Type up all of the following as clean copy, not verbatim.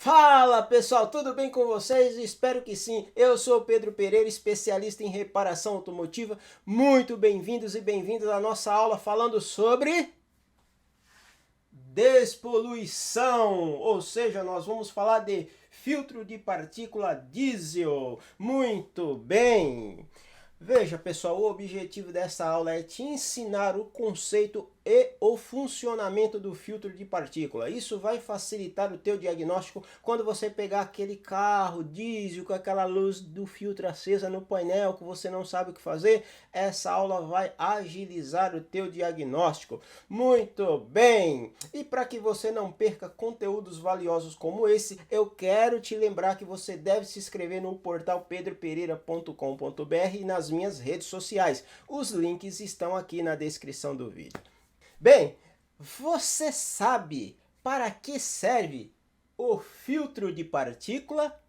Fala pessoal, tudo bem com vocês? Espero que sim. Eu sou o Pedro Pereira, especialista em reparação automotiva. Muito bem-vindos e bem-vindas à nossa aula falando sobre despoluição, ou seja, nós vamos falar de filtro de partícula diesel. Muito bem! Veja, pessoal, o objetivo dessa aula é te ensinar o conceito e o funcionamento do filtro de partícula. Isso vai facilitar o teu diagnóstico quando você pegar aquele carro diesel com aquela luz do filtro acesa no painel que você não sabe o que fazer. Essa aula vai agilizar o teu diagnóstico. Muito bem! E para que você não perca conteúdos valiosos como esse, eu quero te lembrar que você deve se inscrever no portal pedropereira.com.br e nas minhas redes sociais. Os links estão aqui na descrição do vídeo. Bem, você sabe para que serve o filtro de partícula?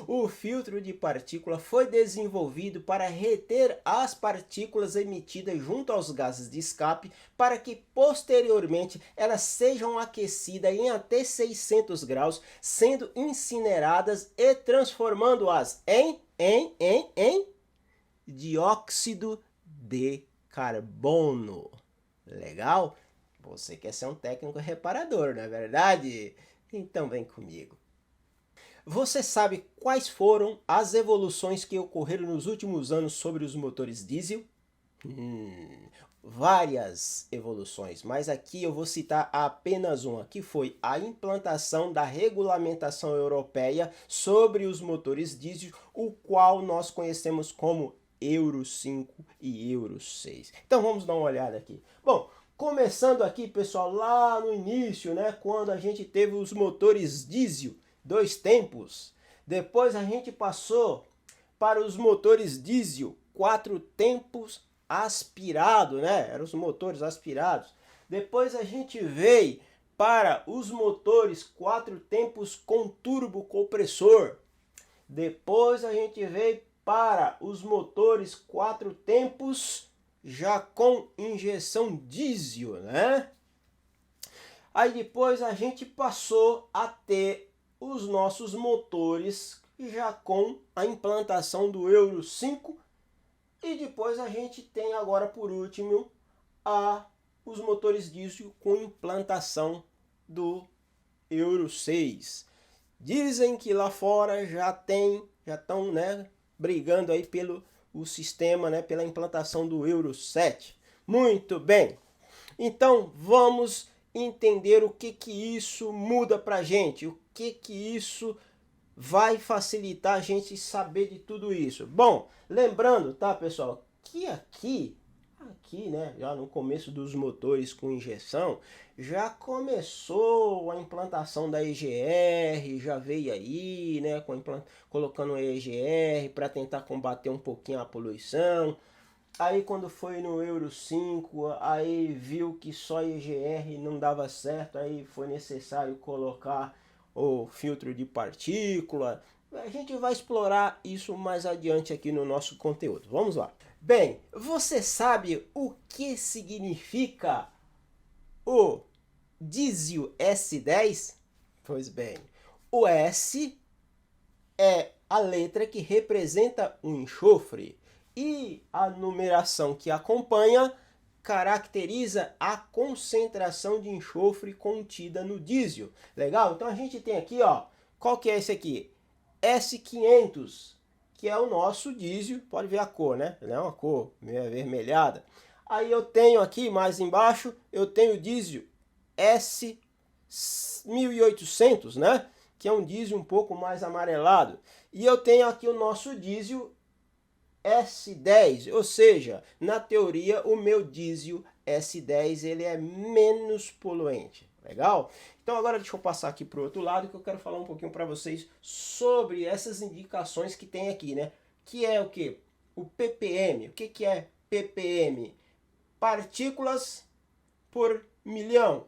O filtro de partícula foi desenvolvido para reter as partículas emitidas junto aos gases de escape para que posteriormente elas sejam aquecidas em até 600 graus, sendo incineradas e transformando-as em dióxido de carbono. Legal? Você quer ser um técnico reparador, não é verdade? Então vem comigo. Você sabe quais foram as evoluções que ocorreram nos últimos anos sobre os motores diesel? Várias evoluções, mas aqui eu vou citar apenas uma, que foi a implantação da regulamentação europeia sobre os motores diesel, o qual nós conhecemos como Euro 5 e Euro 6. Então vamos dar uma olhada aqui. Bom, começando aqui, pessoal, lá no início, né, quando a gente teve os motores diesel, 2 tempos. Depois a gente passou para os motores diesel, 4 tempos aspirado, né? Eram os motores aspirados. Depois a gente veio para os motores 4 tempos com turbo compressor. Depois a gente veio para os motores 4 tempos já com injeção diesel, né? Aí depois a gente passou a ter os nossos motores já com a implantação do Euro 5 e depois a gente tem agora por último os motores diesel com implantação do Euro 6. Dizem que lá fora já estão, né, brigando aí pelo o sistema, né, pela implantação do Euro 7. Muito bem. Então vamos entender o que isso muda para a gente, o que isso vai facilitar a gente saber de tudo isso. Bom, lembrando, tá, pessoal, que aqui, né, já no começo dos motores com injeção, já começou a implantação da EGR, já veio aí, né, colocando a EGR para tentar combater um pouquinho a poluição. Aí quando foi no Euro 5, aí viu que só EGR não dava certo, aí foi necessário colocar o filtro de partícula. A gente vai explorar isso mais adiante aqui no nosso conteúdo. Vamos lá. Bem, você sabe o que significa o diesel S10? Pois bem, o S é a letra que representa o enxofre e a numeração que acompanha caracteriza a concentração de enxofre contida no diesel. Legal? Então a gente tem aqui, ó, qual que é esse aqui? S500, que é o nosso diesel, pode ver a cor, né? Ele é uma cor meio avermelhada. Aí eu tenho aqui, mais embaixo, eu tenho o diesel S1800, né? Que é um diesel um pouco mais amarelado. E eu tenho aqui o nosso diesel S10, ou seja, na teoria o meu diesel S10 ele é menos poluente, legal? Então agora deixa eu passar aqui para o outro lado que eu quero falar um pouquinho para vocês sobre essas indicações que tem aqui, né? Que é o que? O ppm. O que é ppm? Partículas por milhão.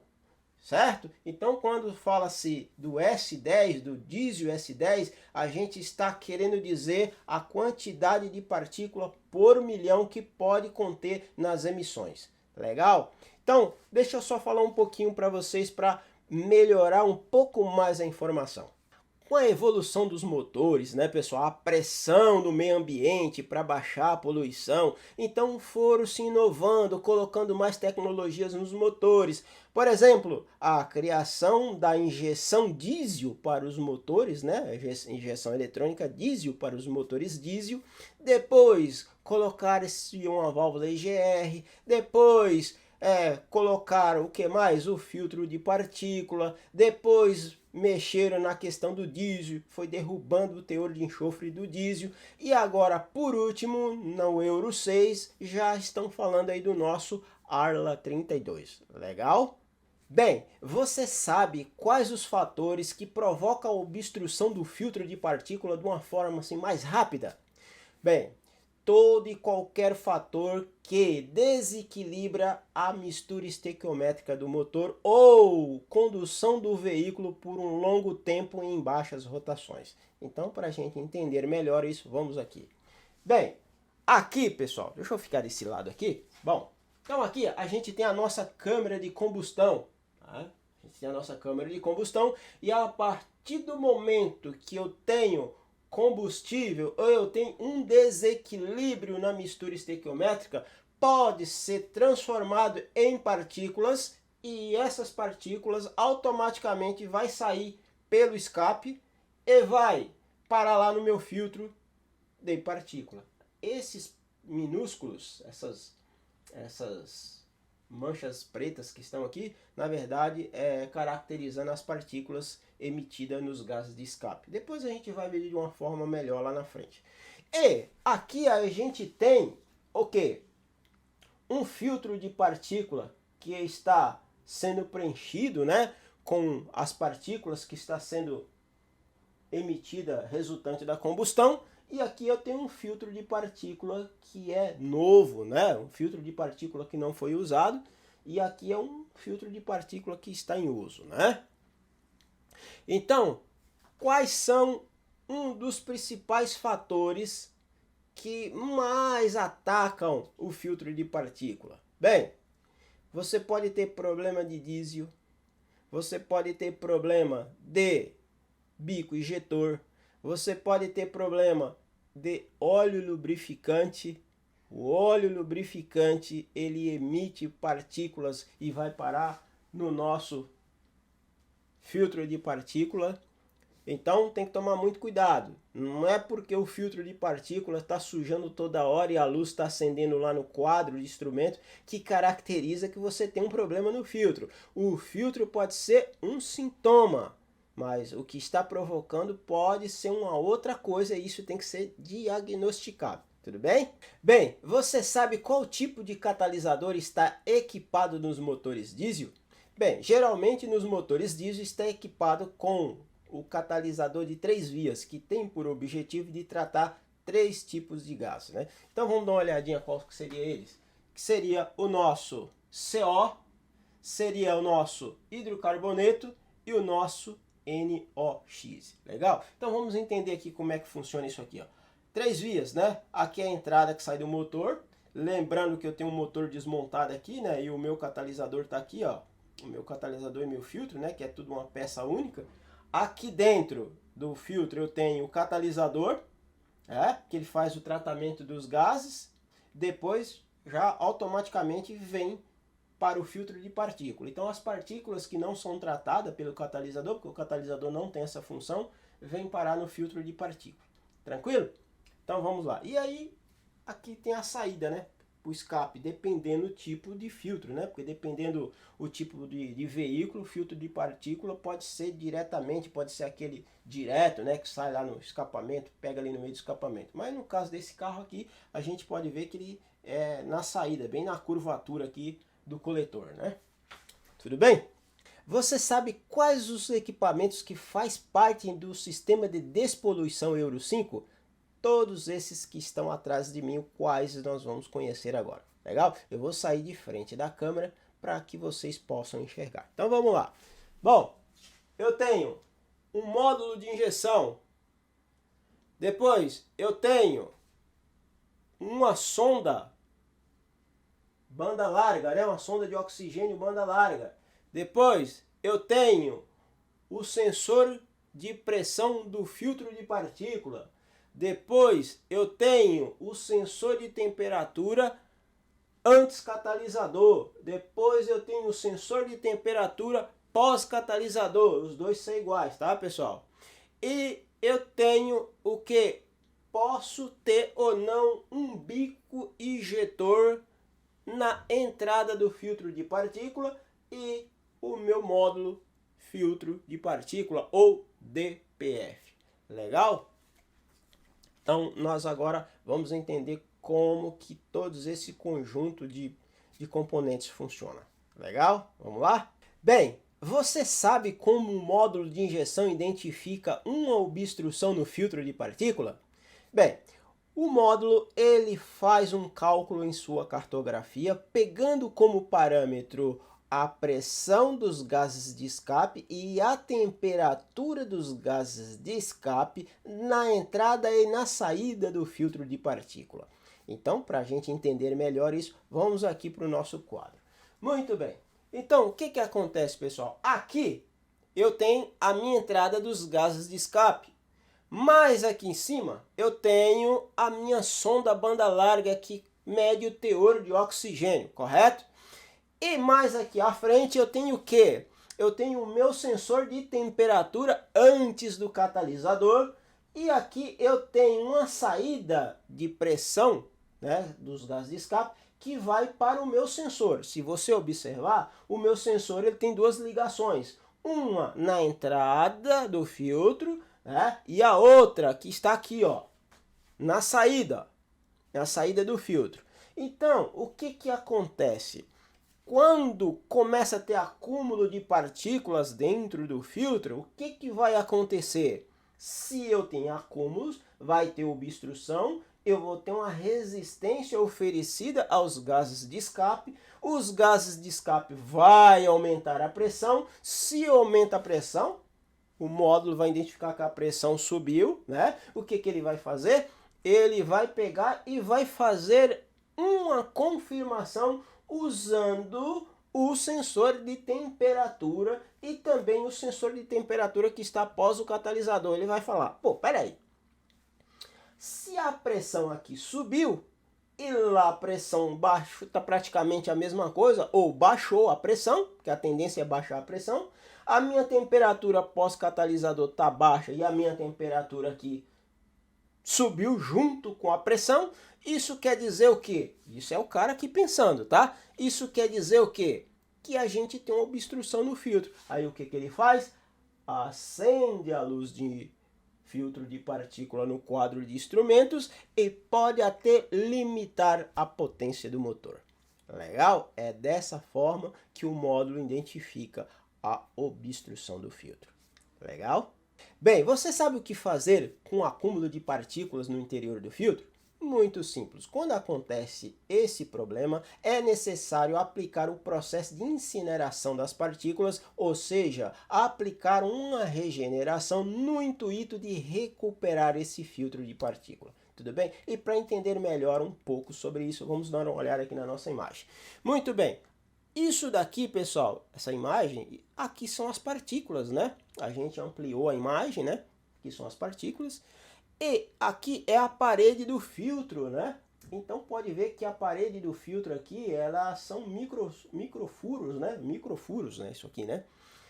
Certo? Então, quando fala-se do S10, do diesel S10, a gente está querendo dizer a quantidade de partícula por milhão que pode conter nas emissões. Legal? Então, deixa eu só falar um pouquinho para vocês para melhorar um pouco mais a informação. Com a evolução dos motores, né, pessoal, a pressão do meio ambiente para baixar a poluição, então foram se inovando, colocando mais tecnologias nos motores. Por exemplo, a criação da injeção diesel para os motores, né, injeção eletrônica diesel para os motores diesel. Depois colocar-se uma válvula EGR, depois colocaram o que mais? O filtro de partícula, depois mexeram na questão do diesel, foi derrubando o teor de enxofre do diesel, e agora, por último, no Euro 6, já estão falando aí do nosso Arla 32. Legal? Bem, você sabe quais os fatores que provocam a obstrução do filtro de partícula de uma forma assim mais rápida? Bem, todo e qualquer fator que desequilibra a mistura estequiométrica do motor ou condução do veículo por um longo tempo em baixas rotações. Então, para a gente entender melhor isso, vamos aqui. Bem, aqui, pessoal, deixa eu ficar desse lado aqui. Bom, então aqui a gente tem a nossa câmara de combustão. Tá? A gente tem a nossa câmara de combustão e a partir do momento que eu tenho combustível ou eu tenho um desequilíbrio na mistura estequiométrica, pode ser transformado em partículas e essas partículas automaticamente vai sair pelo escape e vai parar lá no meu filtro de partícula. Esses minúsculos, essas manchas pretas que estão aqui, na verdade, caracterizando as partículas emitidas nos gases de escape. Depois a gente vai ver de uma forma melhor lá na frente. E aqui a gente tem o quê? Um filtro de partícula que está sendo preenchido, né, com as partículas que está sendo emitida resultante da combustão. E aqui eu tenho um filtro de partícula que é novo, né? Um filtro de partícula que não foi usado. E aqui é um filtro de partícula que está em uso, né? Então, quais são um dos principais fatores que mais atacam o filtro de partícula? Bem, você pode ter problema de diesel, você pode ter problema de bico injetor, você pode ter problema de óleo lubrificante. O óleo lubrificante ele emite partículas e vai parar no nosso filtro de partícula. Então tem que tomar muito cuidado. Não é porque o filtro de partícula está sujando toda hora e a luz está acendendo lá no quadro de instrumento que caracteriza que você tem um problema no filtro. O filtro pode ser um sintoma, mas o que está provocando pode ser uma outra coisa e isso tem que ser diagnosticado. Tudo bem? Bem, você sabe qual tipo de catalisador está equipado nos motores diesel? Bem, geralmente nos motores diesel está equipado com o catalisador de 3 vias, que tem por objetivo de tratar 3 tipos de gás, né? Então vamos dar uma olhadinha qual que seria eles. Que seria o nosso CO, seria o nosso hidrocarboneto e o nosso NOx. Legal? Então vamos entender aqui como é que funciona isso aqui, ó. 3 vias, né? Aqui é a entrada que sai do motor. Lembrando que eu tenho um motor desmontado aqui, né? E o meu catalisador está aqui, ó. O meu catalisador e meu filtro, né? Que é tudo uma peça única. Aqui dentro do filtro eu tenho o catalisador, que ele faz o tratamento dos gases. Depois já automaticamente vem para o filtro de partícula. Então as partículas que não são tratadas pelo catalisador, porque o catalisador não tem essa função, vem parar no filtro de partícula. Tranquilo? Então vamos lá. E aí aqui tem a saída, né? O escape, dependendo do tipo de filtro, né? Porque dependendo o tipo de veículo, o filtro de partícula pode ser diretamente, pode ser aquele direto, né? Que sai lá no escapamento, pega ali no meio do escapamento. Mas no caso desse carro aqui, a gente pode ver que ele é na saída, bem na curvatura aqui do coletor, né? Tudo bem? Você sabe quais os equipamentos que faz parte do sistema de despoluição Euro 5? Todos esses que estão atrás de mim, quais nós vamos conhecer agora. Legal? Eu vou sair de frente da câmera para que vocês possam enxergar. Então vamos lá. Bom, eu tenho um módulo de injeção. Depois eu tenho uma sonda banda larga, né? Uma sonda de oxigênio banda larga. Depois eu tenho o sensor de pressão do filtro de partícula. Depois eu tenho o sensor de temperatura antes catalisador. Depois eu tenho o sensor de temperatura pós-catalisador. Os dois são iguais, tá, pessoal? E eu tenho o que? Posso ter ou não um bico injetor na entrada do filtro de partícula e o meu módulo filtro de partícula ou DPF. Legal? Então nós agora vamos entender como que todos esse conjunto de componentes funciona. Legal? Vamos lá? Bem, você sabe como o módulo de injeção identifica uma obstrução no filtro de partícula? Bem, o módulo ele faz um cálculo em sua cartografia, pegando como parâmetro a pressão dos gases de escape e a temperatura dos gases de escape na entrada e na saída do filtro de partícula. Então, para a gente entender melhor isso, vamos aqui para o nosso quadro. Muito bem. Então, o que acontece, pessoal? Aqui eu tenho a minha entrada dos gases de escape. Mas aqui em cima eu tenho a minha sonda banda larga que mede o teor de oxigênio, correto? E mais aqui à frente eu tenho o quê? Eu tenho o meu sensor de temperatura antes do catalisador. E aqui eu tenho uma saída de pressão, né, dos gases de escape que vai para o meu sensor. Se você observar, o meu sensor ele tem duas ligações. Uma na entrada do filtro, né, e a outra que está aqui, ó, na saída do filtro. Então, o que acontece? Quando começa a ter acúmulo de partículas dentro do filtro, o que vai acontecer? Se eu tenho acúmulos, vai ter obstrução, eu vou ter uma resistência oferecida aos gases de escape. Os gases de escape vai aumentar a pressão. Se aumenta a pressão, o módulo vai identificar que a pressão subiu, né? O que ele vai fazer? Ele vai pegar e vai fazer uma confirmação usando o sensor de temperatura e também o sensor de temperatura que está após o catalisador. Ele vai falar, pô, peraí, se a pressão aqui subiu e lá a pressão baixo está praticamente a mesma coisa, ou baixou a pressão, porque a tendência é baixar a pressão, a minha temperatura pós-catalisador está baixa e a minha temperatura aqui subiu junto com a pressão. Isso quer dizer o quê? Isso é o cara aqui pensando, tá? Isso quer dizer o quê? Que a gente tem uma obstrução no filtro. Aí o que ele faz? Acende a luz de filtro de partícula no quadro de instrumentos e pode até limitar a potência do motor. Legal? É dessa forma que o módulo identifica a obstrução do filtro. Legal? Bem, você sabe o que fazer com o acúmulo de partículas no interior do filtro? Muito simples. Quando acontece esse problema, é necessário aplicar o processo de incineração das partículas, ou seja, aplicar uma regeneração no intuito de recuperar esse filtro de partícula. Tudo bem? E para entender melhor um pouco sobre isso, vamos dar uma olhada aqui na nossa imagem. Muito bem. Isso daqui, pessoal, essa imagem, aqui são as partículas, né? A gente ampliou a imagem, né? Aqui são as partículas. E aqui é a parede do filtro, né? Então pode ver que a parede do filtro aqui, elas são microfuros, né? Microfuros, né? Isso aqui, né?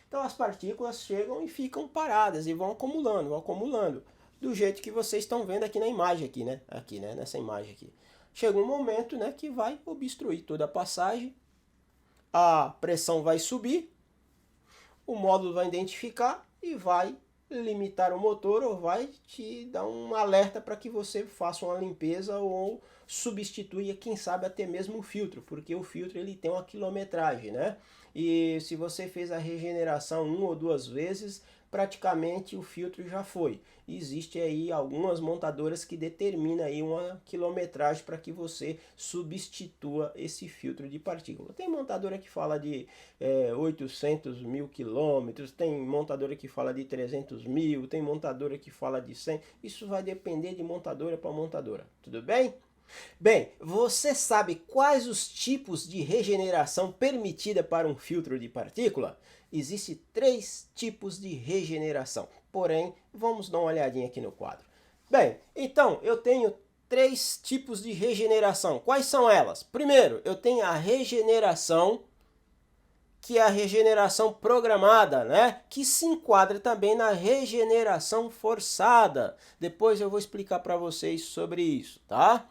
Então as partículas chegam e ficam paradas e vão acumulando. Do jeito que vocês estão vendo aqui na imagem, aqui, né? Aqui, né? Nessa imagem aqui. Chega um momento, né? Que vai obstruir toda a passagem. A pressão vai subir, o módulo vai identificar e vai limitar o motor ou vai te dar um alerta para que você faça uma limpeza ou substitua, quem sabe até mesmo o filtro, porque o filtro ele tem uma quilometragem, né? E se você fez a regeneração 1 ou 2 vezes, praticamente o filtro já foi. Existe aí algumas montadoras que determinam aí uma quilometragem para que você substitua esse filtro de partícula. Tem montadora que fala de 800 mil quilômetros, tem montadora que fala de 300 mil, tem montadora que fala de 100. Isso vai depender de montadora para montadora. Tudo bem? Bem, você sabe quais os tipos de regeneração permitida para um filtro de partícula? Existem 3 tipos de regeneração. Porém, vamos dar uma olhadinha aqui no quadro. Bem, então eu tenho 3 tipos de regeneração. Quais são elas? Primeiro, eu tenho a regeneração, que é a regeneração programada, né? Que se enquadra também na regeneração forçada. Depois eu vou explicar para vocês sobre isso, tá?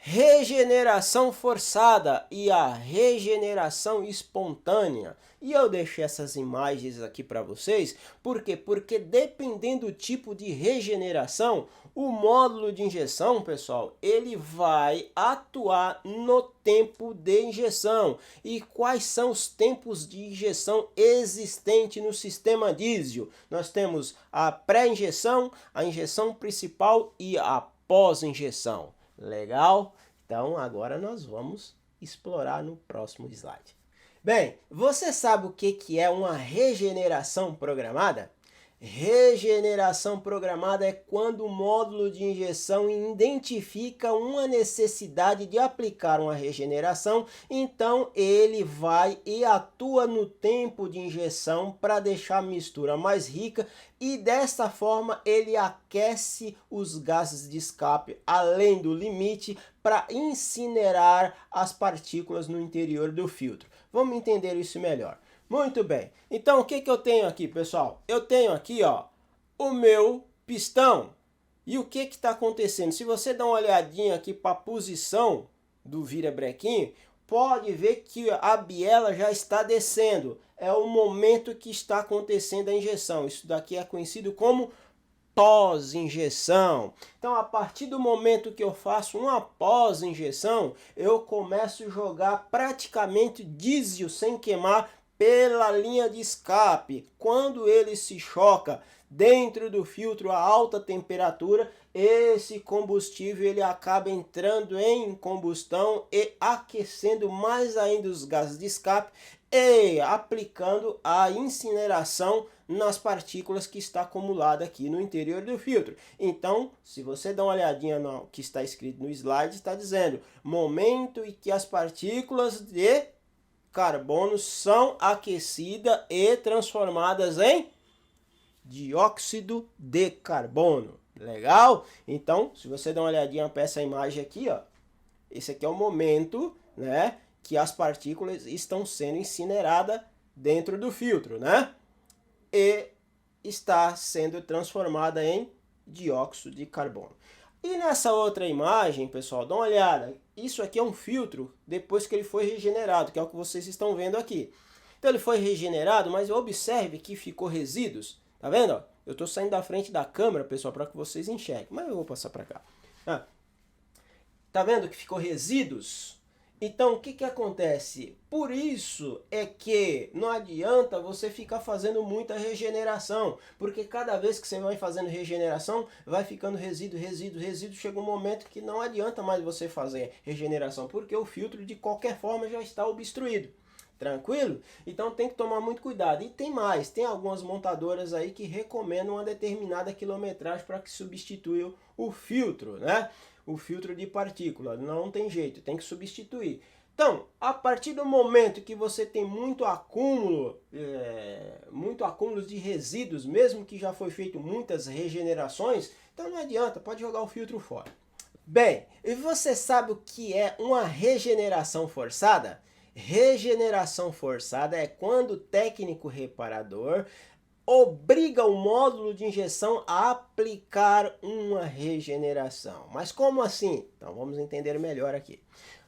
Regeneração forçada e a regeneração espontânea. E eu deixei essas imagens aqui para vocês, por quê? Porque dependendo do tipo de regeneração, o módulo de injeção, pessoal, ele vai atuar no tempo de injeção. E quais são os tempos de injeção existentes no sistema diesel? Nós temos a pré-injeção, a injeção principal e a pós-injeção. Legal? Então agora nós vamos explorar no próximo slide. Bem, você sabe o que é uma regeneração programada? Regeneração programada é quando o módulo de injeção identifica uma necessidade de aplicar uma regeneração, então ele vai e atua no tempo de injeção para deixar a mistura mais rica e dessa forma ele aquece os gases de escape além do limite para incinerar as partículas no interior do filtro. Vamos entender isso melhor. Muito bem, então o que eu tenho aqui, pessoal? Eu tenho aqui, ó, o meu pistão. E o que está acontecendo? Se você dá uma olhadinha aqui para a posição do virabrequim, pode ver que a biela já está descendo. É o momento que está acontecendo a injeção. Isso daqui é conhecido como pós-injeção. Então, a partir do momento que eu faço uma pós-injeção, eu começo a jogar praticamente diesel sem queimar pela linha de escape. Quando ele se choca dentro do filtro a alta temperatura, esse combustível ele acaba entrando em combustão e aquecendo mais ainda os gases de escape e aplicando a incineração nas partículas que está acumulada aqui no interior do filtro. Então, se você dá uma olhadinha no que está escrito no slide, está dizendo momento em que as partículas de carbono são aquecidas e transformadas em dióxido de carbono. Legal? Então, se você dá uma olhadinha para essa imagem aqui, ó, esse aqui é o momento, né, que as partículas estão sendo incineradas dentro do filtro, né? E está sendo transformada em dióxido de carbono. E nessa outra imagem, pessoal, dá uma olhada. Isso aqui é um filtro depois que ele foi regenerado, que é o que vocês estão vendo aqui. Então ele foi regenerado, mas observe que ficou resíduos. Tá vendo? Eu estou saindo da frente da câmera, pessoal, para que vocês enxerguem. Mas eu vou passar para cá. Tá vendo que ficou resíduos? Então, o que acontece? Por isso é que não adianta você ficar fazendo muita regeneração, porque cada vez que você vai fazendo regeneração, vai ficando resíduo, chega um momento que não adianta mais você fazer regeneração, porque o filtro de qualquer forma já está obstruído. Tranquilo? Então tem que tomar muito cuidado. E tem mais, tem algumas montadoras aí que recomendam uma determinada quilometragem para que substitua o filtro, né? O filtro de partícula. Não tem jeito, tem que substituir. Então, a partir do momento que você tem muito acúmulo de resíduos, mesmo que já foi feito muitas regenerações, então não adianta, pode jogar o filtro fora. Bem, e você sabe o que é uma regeneração forçada? Regeneração forçada é quando o técnico reparador obriga o módulo de injeção a aplicar uma regeneração. Mas como assim? Então vamos entender melhor aqui.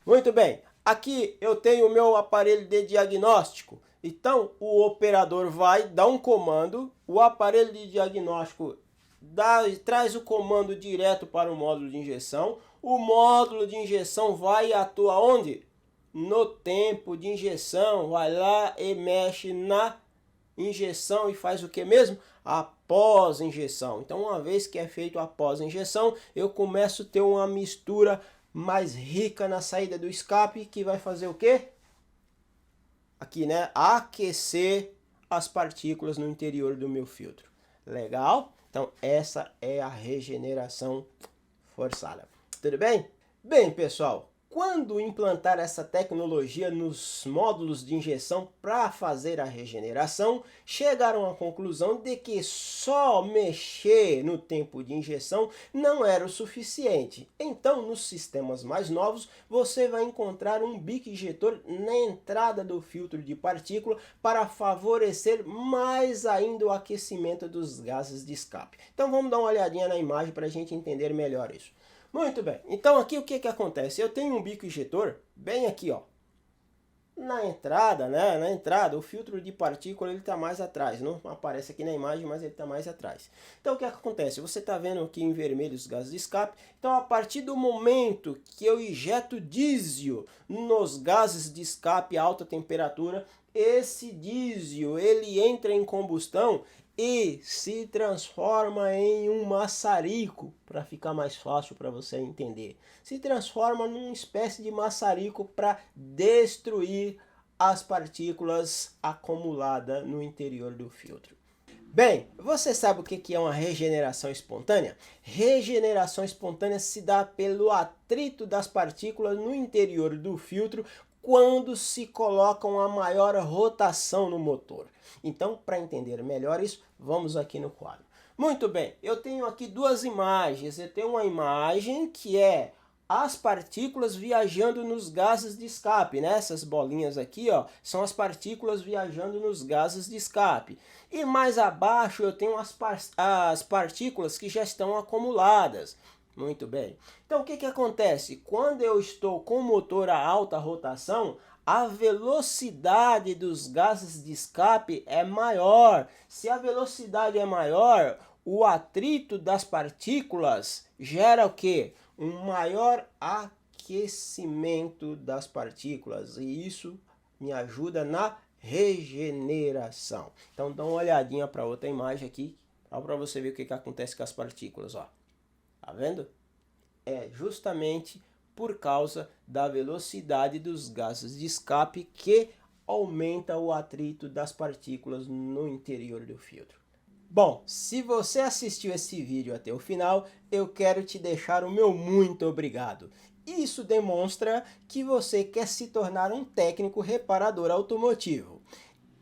Muito bem, aqui eu tenho o meu aparelho de diagnóstico. Então o operador vai dar um comando, o aparelho de diagnóstico traz o comando direto para o módulo de injeção. O módulo de injeção vai atuar onde? No tempo de injeção, vai lá e mexe na injeção e faz o que mesmo? A pós-injeção. Então, uma vez que é feito a pós-injeção, eu começo a ter uma mistura mais rica na saída do escape, que vai fazer o quê? Aqui, né? Aquecer as partículas no interior do meu filtro. Legal? Então, essa é a regeneração forçada. Tudo bem? Bem, pessoal, quando implantar essa tecnologia nos módulos de injeção para fazer a regeneração, chegaram à conclusão de que só mexer no tempo de injeção não era o suficiente. Então, nos sistemas mais novos, você vai encontrar um bico injetor na entrada do filtro de partícula para favorecer mais ainda o aquecimento dos gases de escape. Então, vamos dar uma olhadinha na imagem para a gente entender melhor isso. Muito bem, então aqui o que acontece? Eu tenho um bico injetor bem aqui, ó, na entrada, né? Na entrada, o filtro de partícula ele está mais atrás, não aparece aqui na imagem, mas ele está mais atrás. Então o que acontece? Você está vendo aqui em vermelho os gases de escape. Então a partir do momento que eu injeto diesel nos gases de escape a alta temperatura, esse diesel ele entra em combustão e se transforma em um maçarico, para ficar mais fácil para você entender. Se transforma numa espécie de maçarico para destruir as partículas acumuladas no interior do filtro. Bem, você sabe o que é uma regeneração espontânea? Regeneração espontânea se dá pelo atrito das partículas no interior do filtro quando se coloca uma maior rotação no motor. Então, para entender melhor isso, vamos aqui no quadro. Muito bem, eu tenho aqui duas imagens. Eu tenho uma imagem que é as partículas viajando nos gases de escape, né? Essas bolinhas aqui, ó, são as partículas viajando nos gases de escape. E mais abaixo eu tenho as partículas que já estão acumuladas. Muito bem. Então, o que acontece? Quando eu estou com o motor a alta rotação, a velocidade dos gases de escape é maior. Se a velocidade é maior, o atrito das partículas gera o quê? Um maior aquecimento das partículas. E isso me ajuda na regeneração. Então, dá uma olhadinha para outra imagem aqui, para você ver o que acontece com as partículas, ó. Tá vendo? É justamente por causa da velocidade dos gases de escape que aumenta o atrito das partículas no interior do filtro. Bom, se você assistiu esse vídeo até o final, eu quero te deixar o meu muito obrigado. Isso demonstra que você quer se tornar um técnico reparador automotivo.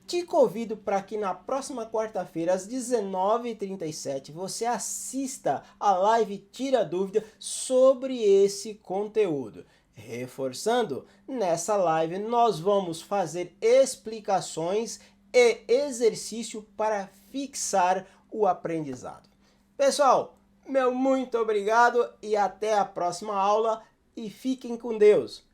Te convido para que na próxima quarta-feira, às 19h37, você assista a live Tira Dúvida sobre esse conteúdo. Reforçando, nessa live nós vamos fazer explicações e exercício para fixar o aprendizado. Pessoal, meu muito obrigado e até a próxima aula e fiquem com Deus.